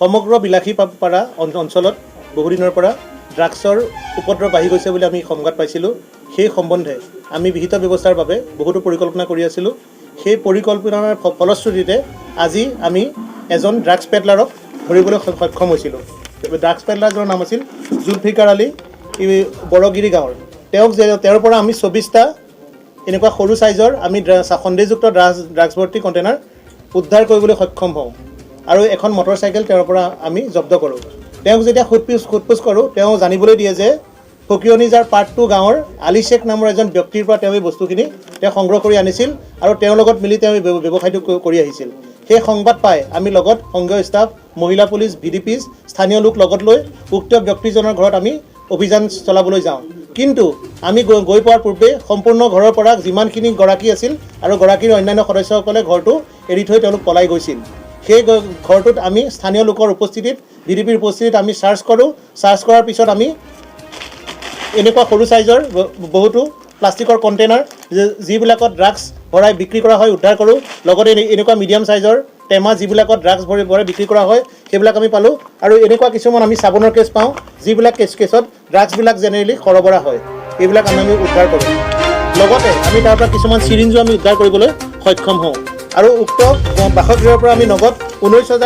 সমগ্ৰ বিলাসীপাৰা অঞ্চলত বহুদিনৰ পৰা ড্ৰাগছৰ উপদ্ৰৱ বাঢ়ি গৈছে বুলি আমি সংবাদ পাইছিলোঁ। সেই সম্বন্ধে আমি বিহিত ব্যৱস্থাৰ বাবে বহুতো পৰিকল্পনা কৰি আছিলোঁ। সেই পৰিকল্পনাৰ ফলশ্ৰুতিতে আজি আমি এজন ড্ৰাগছ পেডলাৰক ধৰিবলৈ সক্ষম হৈছিলোঁ। ড্ৰাগছ পেডলাৰজনৰ নাম আছিল জুলফিকাৰ আলী, বৰগিৰি গাঁৱৰ। তেওঁৰ পৰা আমি 24টা এনেকুৱা সৰু চাইজৰ আমি সন্দেহযুক্ত ড্ৰাগছ ভৰ্তি কণ্টেইনাৰ উদ্ধাৰ কৰিবলৈ সক্ষম হওঁ আৰু এখন মটৰচাইকেল তেওঁৰ পৰা আমি জব্দ কৰোঁ। তেওঁক যেতিয়া সোধপোছ কৰোঁ, তেওঁ জানিবলৈ দিয়ে যে ফকিয়নিজাৰ পাৰ্ট 2 গাঁৱৰ আলী শ্বেখ নামৰ এজন ব্যক্তিৰ পৰা তেওঁ এই বস্তুখিনি সংগ্ৰহ কৰি আনিছিল আৰু তেওঁৰ লগত মিলি তেওঁ এই ব্যৱসায়টো কৰি আহিছিল। সেই সংবাদ পাই আমি লগত সংঘীয় ষ্টাফ, মহিলা পুলিচ, VDPs, স্থানীয় লোক লগত লৈ উক্ত ব্যক্তিজনৰ ঘৰত আমি অভিযান চলাবলৈ যাওঁ। কিন্তু আমি গৈ পোৱাৰ পূৰ্বে সম্পূৰ্ণ ঘৰৰ পৰা যিমানখিনি গৰাকী আছিল আৰু গৰাকীৰ অন্যান্য সদস্যসকলে ঘৰটো এৰি থৈ তেওঁলোক পলাই গৈছিল। সেই ঘৰটোত আমি স্থানীয় লোকৰ উপস্থিতিত, VDPৰ উপস্থিতিত আমি চাৰ্চ কৰোঁ। চাৰ্চ কৰাৰ পিছত আমি এনেকুৱা সৰু চাইজৰ বহুতো প্লাষ্টিকৰ কণ্টেইনাৰ যিবিলাকত ড্ৰাগছ ভৰাই বিক্ৰী কৰা হয় উদ্ধাৰ কৰোঁ। লগতে এনেকুৱা মিডিয়াম চাইজৰ টেমা যিবিলাকত ড্ৰাগছ ভৰাই বিক্ৰী কৰা হয় সেইবিলাক আমি পালোঁ। আৰু এনেকুৱা কিছুমান আমি চাবোনৰ কেছ পাওঁ যিবিলাক কেছত ড্ৰাগছবিলাক জেনেৰেলি সৰবৰাহ হয়, এইবিলাক আমি উদ্ধাৰ কৰোঁ। লগতে আমি তাৰ পৰা কিছুমান চিৰিঞ্জো আমি উদ্ধাৰ কৰিবলৈ সক্ষম হওঁ আৰু উক্ত বাসগৃহৰ পৰা আমি নগদ 19,000